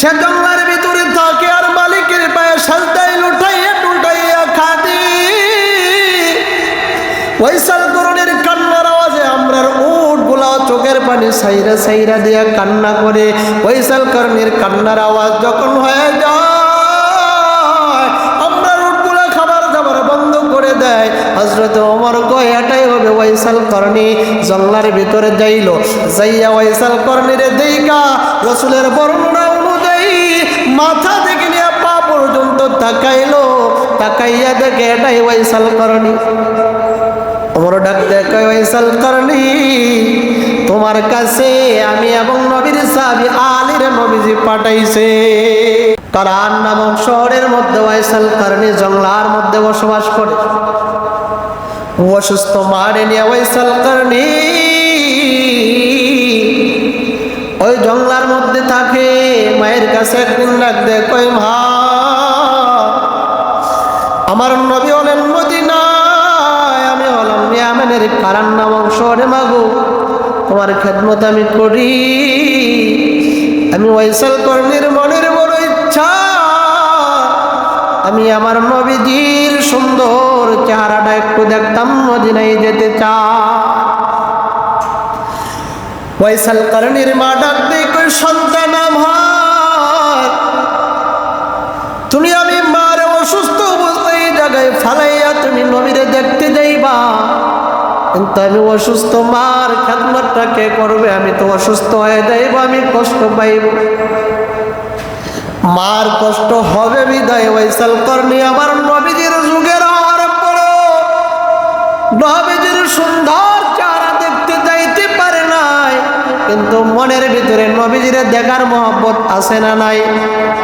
সে জঙ্গলের ভিতরে থাকে আর মালিকের পায়ে সাজদায় লুটাইয়া খাদি। ওয়াইসাল করণের কান্নার আওয়াজে আমরার উট গুলা চোখের পানি সাইরা সাইরা দিয়া কান্না করে। ওয়াইসাল করণের কান্নার আওয়াজ যখন হয়ে যায় আমরার উট গুলা খাবার দাবার বন্ধ করে দেয়। হযরত ওমর কয় এটাই হবে ওয়াইসাল করণী। জঙ্গলের ভিতরে যাইয়া ওয়াইসাল করণীর দেইকা রাসূলের বর্ণনা অনুযায়ী মাথা থেকে নিয়ে পা পর্যন্ত তাকাইয়া দেখে এটাই ওয়াইসাল করণী। ওমর ডাক দেখে ওয়াইসাল করণী, তোমার কাছে আমি এবং নবীর সাহাবী আলীর নবীজি পাঠাইছে। কারান নামক শহরের মধ্যে ওয়াইসাল করণী জঙ্গলার মধ্যে বসবাস করে। অসুস্থ মারে নিয়ে ওয়াইসাল করণী ওই জঙ্গলার মধ্যে থাকে। মায়ের কাছে একদিন ডাক দেয়, কই মা, আমার নবী হলেন মদিনায়, আমি হলাম ইয়ামেনের কারান নামক শহরে। মাগো, তোমার খেদমত আমি করি। আমি ওয়াইসাল করণীর মনের বড় ইচ্ছা, আমি আমার নবীজির সুন্দর চেহারাটা একটু দেখতাম, মদিনায় যেতে চাই। ওয়াইসাল করণীর মা ডাক দিয়ে কই, সন্তান আমার, তুমি আমি মারে অসুস্থ অবস্থায় এই জায়গায় ফালাইয়া তুমি নবীরে দেখতে যাইবা, কিন্তু আমি অসুস্থ, মার খেদমতটা কে করবে? আমি তো অসুস্থ হয়ে যাইব, আমি কষ্ট পাইব। মার কষ্ট হবে বিদায় ওয়াইসাল করণী আবার নবীজির যুগের হওয়ার পরও নবীজির সুন্দর চেহারা দেখতে যাইতে পারে নাই, কিন্তু মনের ভিতরে নবীজির দেখার মহব্বত আছে না নাই?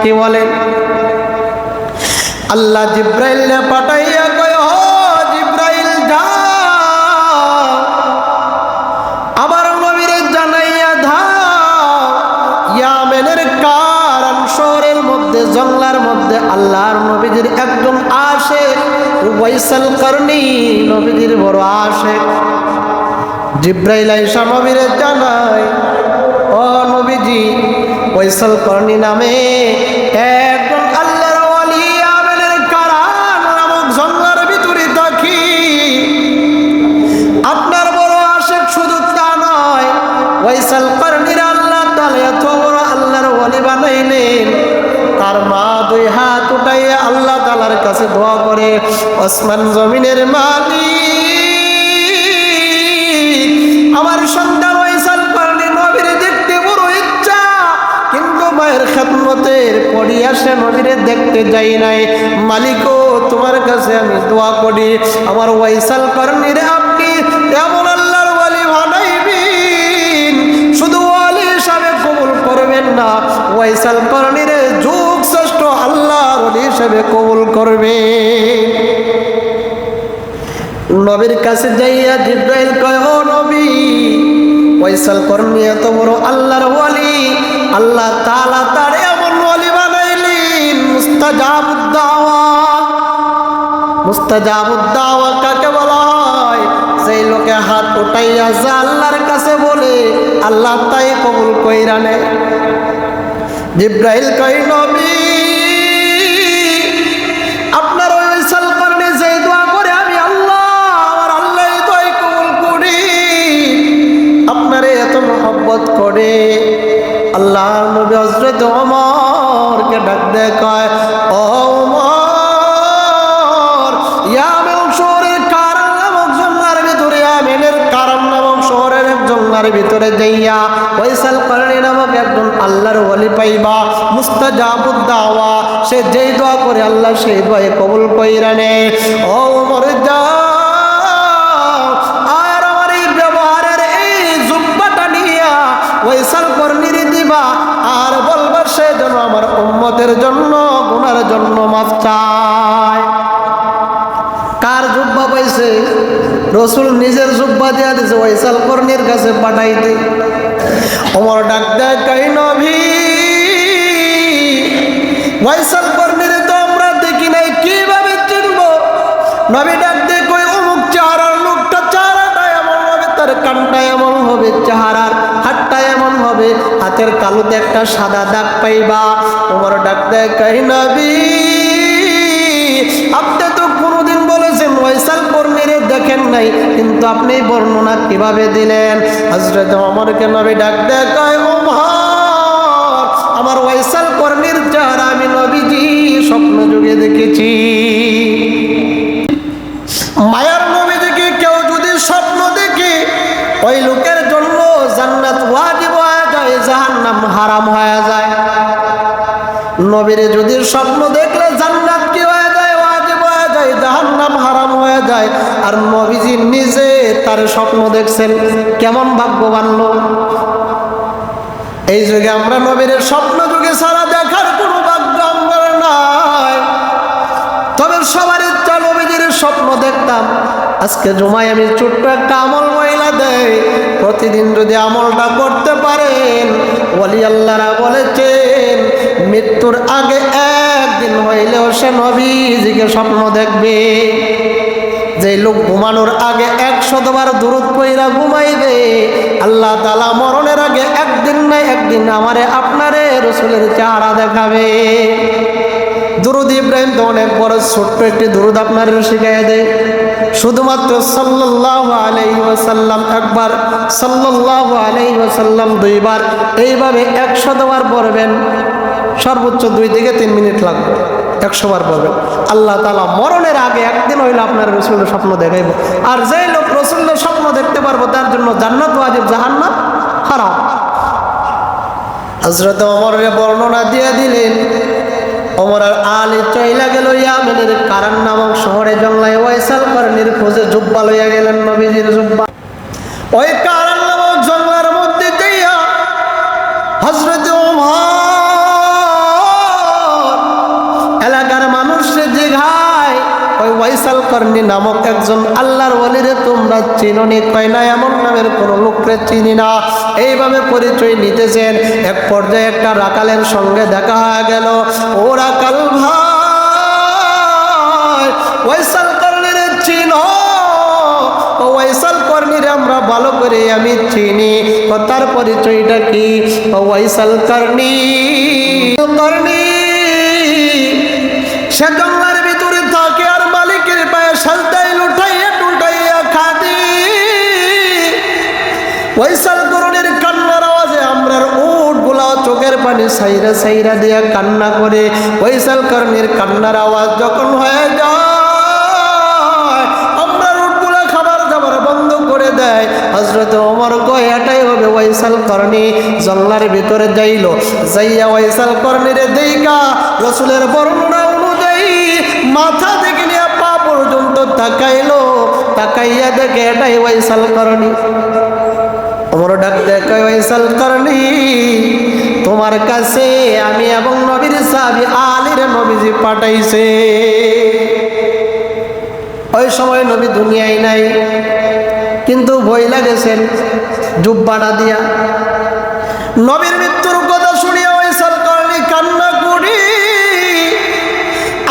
কি বলেন? আল্লাহ জিব্রাইল পাঠাইয়া কয়, ও জিব্রাইল যাও, আবার নবীরে জানাইয়া দাও ইয়ামেনের কারান শহরের মধ্যে জঙ্গলার মধ্যে আল্লাহর নবীজির একজন আশিক ওয়াইসাল করণী, নবীজির বড় আশিক। জিব্রাইল আইসা নবীরে জানায়, ও নবীজি, ওয়াইসাল করণী নামে একজন আল্লাহর ওয়ালি ইয়ামেনের কারান নামক জঙ্গলের ভিতরে থাকি। আপনার বড় আশিক, শুধু তা নয়, ওয়াইসাল করণীর আল্লাহ তাআলা এত বড় আল্লাহর ওয়ালি বানাইলেন। তার মা দুই হাত উঠাইয়া আল্লাহ তাআলার কাছে দোয়া করে, আসমান জমিনের মালিক, আমার সন্তান ওয়াইসাল করণী নবীরে দেখতে বড় ইচ্ছা, কিন্তু মায়ের খেদমতের পড়িয়া সে নবীরে দেখতে যাই নাই। মালিকও, তোমার কাছে আমি দোয়া করি, আমার ওয়াইসাল করণীরে আপনি এমন আল্লাহর ওয়ালি বানাইবেন, শুধু ওয়ালি হিসাবে কবুল করবেন না, ওয়াইসাল করণীর যুগ শ্রেষ্ঠ আল্লাহর ওয়ালি হিসাবে কবুল করবে। নবীর কাছে যাইয়া জিব্রাইল কয়, ও নবী, ওয়াইসাল করণী এত বড় আল্লাহর ওয়ালি, আল্লাহ তাআলা তার এমন ওয়ালি বানাইলেন মুস্তাজাবুদ দাওয়া। মুস্তাজাবুদ দাওয়া কাকে বলা হয়? সেই লোকে হাত উঠাইয়া যা আল্লাহর কাছে বলে আল্লাহ তাই কবুল কইরা নেয়। জিব্রাইল কয়, নবী, আপনার ওয়াইসাল করণী যে দোয়া করে আমি আল্লাহ, আমার আল্লাহ এই দোয়াই কবুল করি। আপনারে এত মহব্বত করে। আল্লাহ নবী হযরত ওমরকে ডাক দেয়, কয়, ও ওমর, ইয়ামেন শহরের কারান নামক জঙ্গলের ভিতরে, ইয়ামেনের কারান নামক শহরের এক জঙ্গলের ভিতরে যাইয়া ওয়াইসাল করণী নামক একজন আল্লাহর ওয়ালি পাইবা, মুস্তাজাবুদ দাওয়া। সে যেই দোয়া করে আল্লাহ সেই দোয়া কবুল কইরা নেয়। ও ওমর, যাও আর আমার এই ব্যবহারের এই জুব্বাটা নিয়া ওয়াইসাল করণীর দিবা, আর বলবা সে যেন আমার উম্মতের জন্য গুনার জন্য মাফ চায়। কার জুব্বা পাইছে? রাসূল নিজের জুব্বা দিয়া দিছে, ওয়াইসাল করণীর কাছে পাঠাইতে। ওমর ডাক দেয়, কই, নবী, ওয়াইসাল করণীর তো আমরা দেখি নাই, কিভাবে চিনব? নবী ডাক দেয়, কই, অমুক চেহারার লোকটা, চেহারাটা এমন হবে, তার কানটা এমন হবে, চেহারার হাতটা এমন হবে, হাতের তালুতে একটা সাদা দাগ পাইবা, ওমর ডাক দেয় কই নবী আপনি তো কোনোদিন বলেছেন ওয়াইসাল কর্ণীরে দেখেন নাই, কিন্তু আপনি বর্ণনা কিভাবে দিলেন? হযরত ওমরকে নবী ডাক দেয় কয় ওমর আমার ওয়াইসাল কর্ণীর চেহারা আমি নবীজি স্বপ্ন যুগে দেখেছি। মায়ার নবীজিকে কেউ যদি স্বপ্ন দেখে ওই লোকের জন্য জান্নাত ওয়াজিব হয়ে যায়, জাহান্নাম হারাম হয়ে যায়। নবীরে যদি স্বপ্ন দেখলে জান্নাত কি হয়ে যায়? ওয়াজিব হয়ে যায়, জাহান্নাম হারাম হয়ে যায়। আর নবীজি নিজে তার স্বপ্ন দেখছেন, কেমন ভাগ্যবান লোক। এই যুগে আমরা নবীর স্বপ্ন যুগে সারা দেখার কোনো ভাগ্য আমার নাই। তবে সবার ইচ্ছা নবীজির স্বপ্ন দেখতাম। আজকে জুমায় আমি ছোট্ট একটা আমল মহিলা দেয়, প্রতিদিন যদি আমলটা করতে পারেন, ওলি আল্লাহরা বলেছেন মৃত্যুর আগে একদিন হইলেও সে নবীজিকে স্বপ্ন দেখবে। যে লোক ঘুমানোর আগে 100 বার দুরূদ পড়া ঘুমাইবে, আল্লাহ তাআলা মরণের আগে একদিন না একদিন আমারে আপনারে রাসূলের চেহারা দেখাবে। দুরূদ ইব্রাহিম তো অনেক বড়, ছোট্ট একটি দুরূদ আপনারে শিখাইয়া দেয়। শুধুমাত্র সাল্লাল্লাহু আলাইহি ওয়াসাল্লাম একবার, সাল্লাল্লাহু আলাইহি ওয়াসাল্লাম 2 বার, এইভাবে 100 বার পড়বেন। সর্বোচ্চ 2 থেকে 3 মিনিট লাগবে। 100 বার পড়বেন। আল্লাহ তাআলা মরণের আগে একদিন হইলে আপনার রাসূলের স্বপ্ন দেখাইব। আর যেই লোক রাসূলের স্বপ্ন দেখতে পারবো তার জন্য জান্নাত ওয়াজিব, জাহান্নাম হারাম। হযরত ওমরের বর্ণনা দিয়ে দিলেন। ওমর আর আলী চইলা গেল ইয়ামেনের কারান নামক শহরে, জঙ্গলায় ওয়াইসাল কর্ণীর খোঁজে জুব্বা লইয়া গেলেন, নবীজির জুব্বা। ওই কারান নামক জঙ্গলের মধ্যে দিয়া হযরত ওমর এলাকার মানুষে জিজ্ঞায় ওই ওয়াইসাল কর্ণী নামক একজন আল্লাহর ওলিরে তোমরা চিনোনি? কয় না, এমন নামের কোনো লোককে চিনি না। এইভাবে পরিচয় নিতেছেন। এক পর্যায়ে একটা রাকালের সঙ্গে দেখা হয়ে গেল। ও রাকাল ভাই, ওয়াইসাল কর্ণীরে চিনো? ও ওয়াইসাল কর্ণীরে আমরা ভালো করে আমি চিনি। ও তার পরিচয়টা কি? ও ওয়াইসাল কর্ণী সে জঙ্গলের ভিতরে থাকে আর মালিকের পায়ে সাজদায় লুটাইয়া টুটাইয়া খাদি। ওয়াইসাল কর্ণীর কান্নার আওয়াজে আমরার উটগুলা চোখের পানি সাইরা সাইরা দিয়া কান্না করে। ওয়াইসাল কর্ণীর কান্নার আওয়াজ যখন হয়ে যায়, আমরার উটগুলা খাবার দাবার বন্ধ করে দেয়। হযরত ওমর কয় এটাই হবে ওয়াইসাল কর্ণী। জঙ্গলের ভিতরে যাইল, যাইয়া ওয়াইসাল কর্ণীরে দেইকা রাসূলের বর্ণনা মাথা থেকে নিয়ে পা পর্যন্ত তাকাইলো। তাকাইয়া দেখে এটাই ওয়াইসাল কর্ণী। ওমর ডাক দেখে ওয়াইসাল কর্ণী তোমার কাছে আমি এবং নবীর সাহাবী আলীর নবীজি পাঠাইছে। ওই সময় নবী দুনিয়ায় নাই, কিন্তু ভয় লাগেছেন জুব্বাটা দিয়া। নবীর মৃত্যুর কথা শুনিয়া ওয়াইসাল কর্ণী কান্না করি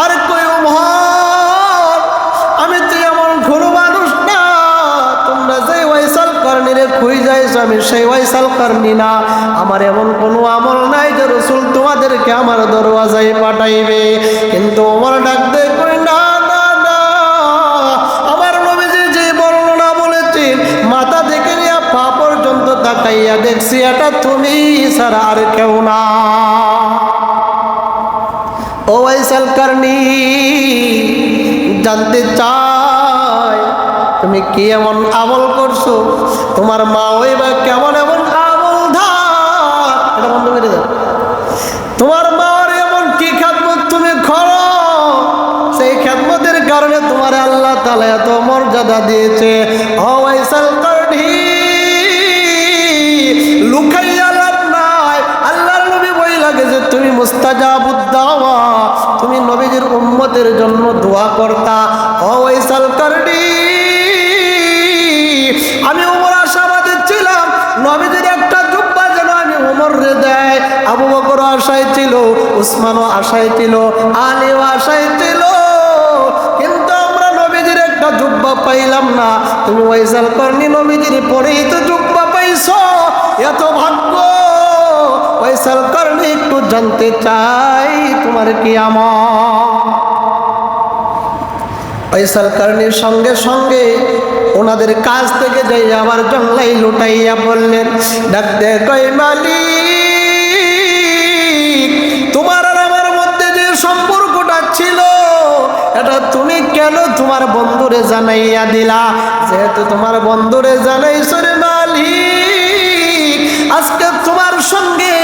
আর কই ওমর আমি তো এমন কোনো মানুষ না, তোমরা যে ওয়াইসাল কর্ণীরে খুঁজ যাইছো আমি সেই ওয়াইসাল কর্ণী না। আমার এমন কোনো আমল নাই যে রাসূল তোমাদেরকে আমার দরওয়াজায় পাঠাইবে। কিন্তু ওমর ডাক দেয় কই না না না, আমার নবীজি যে বর্ণনা বলেছেন মাথা থেকে নিয়ে পা পর্যন্ত তাকাইয়া দেখছি এটা তুমি ছাড়া আর কেউ না। ও ওয়াইসাল কর্ণী জানতে চাই তুমি কি এমন আমল করছো? তোমার মা ওই বা কেমন এমন আমল ধার, এটা বন্ধ করে দাও। তোমার মার এমন কি খেদমত তুমি করো, সেই খেদমতের কারণে তোমার আল্লাহ তাআলা এত মর্যাদা দিয়েছে। ও ওয়াইসাল কর্ণী লুকাইয়া লাভ নাই, আল্লাহর নবী বই লাগে যে তুমি মুস্তাজাবুদ দাওয়া, তুমি নবীজির উম্মতের জন্য দোয়া করতা। ও ওয়াইসাল কর্ণী আমি ওমর আশাবাদী ছিলাম নবীজির একটা জুব্বা যেন আমি ওমর রে দেয়। আবু বকর আশায় ছিল, উসমানও আশায় ছিল, আলীও আশায় ছিল, কিন্তু আমরা নবীজির একটা জুব্বা পাইলাম না। তুমি ওয়াইসাল কর্ণী নবীজির পরেই তো জুব্বা পাইছো, এত ভাগ্য। ওয়াইসাল করনি একটু জানতে চাই তোমার কি আমল। ওয়াইসাল করনির সঙ্গে সঙ্গে ওনাদের কাছ থেকে যাই আবার জংলাই লুটাইয়া বললেন, ডাকতে কই মালিক, তোমার আর আমার মধ্যে যে সম্পর্কটা ছিল এটা তুমি কেন তোমার বন্ধুরে জানাইয়া দিলা? যেহেতু তোমার বন্ধুরে জানাইছো রে মালিক, আজকে তোমার সঙ্গে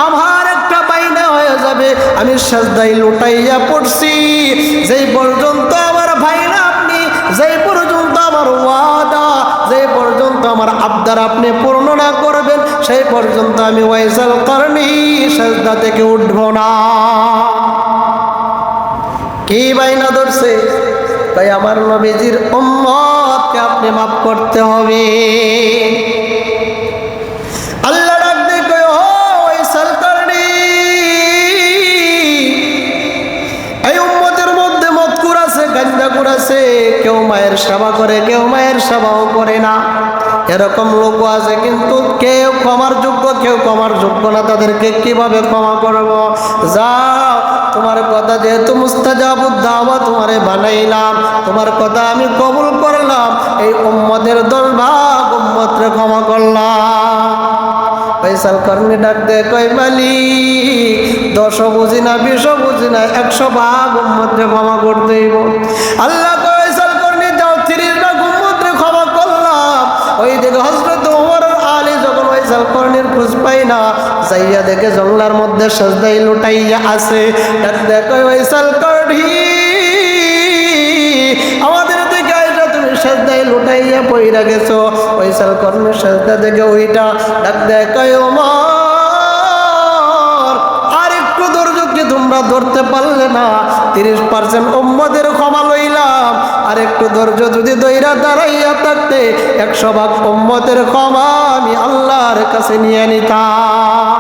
আমার একটা বাইনা হয়ে যাবে। আমি সাজদায় লুটাইয়া পড়ছি, যেই পর্যন্ত আমার ভাইরা আপনি, যেই পর্যন্ত আমার ওয়াদা, যেই পর্যন্ত আমার আবদার আপনি পূর্ণ না করবেন, সেই পর্যন্ত আমি ওয়াইসাল করনি সাজদা থেকে উঠবো না। কি বাইনা ধরছে? তাই আমার নবীজির উম্মতকে আপনি মাফ করতে হবে। আল্লাহ ডাক দিয়ে কয়, ও ওয়াইসাল করনি, এই উম্মতের মধ্যে মদকুর আছে, গাঞ্জাকুর আছে, কেউ মায়ের সেবা করে, কেউ মায়ের সেবাও করে না, এরকম লোক আছে, কিন্তু কেউ ক্ষমার যোগ্য, কেউ ক্ষমার যোগ্য না। তাদেরকে কিভাবে ক্ষমা করব? যাও, তোমার কথা যেহেতু মুস্তাজাবুদ দাওয়া, তোমারে বানাইলাম, তোমার কথা আমি কবুল করলাম, এই উম্মতের 10 ভাগ উম্মতরে ক্ষমা করলাম। ওয়াইসাল করনি ডাক দে কই মালিক, 10 বুঝি না, 20 বুঝি না, 100 ভাগ উম্মতরে ক্ষমা করতে হইব। আল্লাহ কয়, ওয়াইসাল করনি যাও, 30 ভাগ উম্মতরে ক্ষমা করলাম। ওই দিকে হযরত ওমর আর আলী যখন ওয়াইসাল করনির খোঁজ পাই না, যাইয়া দেখে জঙ্গলার মধ্যে সাজদায় লুটাইয়া আছে। ডাক দে কই ওয়াইসাল করনি, আমাদের দিকে আইসা তুমি সাজদায় লুটাইয়া পইরা গেছো। ওয়াইসাল করনি সাজদা থেকে ওইটা ডাক দে কই ওমর, আর একটু ধৈর্য কি তোমরা ধরতে পারলে না? 30% উম্মতের ক্ষমা লইলাম, আর একটু ধৈর্য যদি দইরা দাঁড়াইয়া থাকতে 100 ভাগ উম্মতের ক্ষমা আমি আল্লাহর কাছে নিয়ে নিতাম।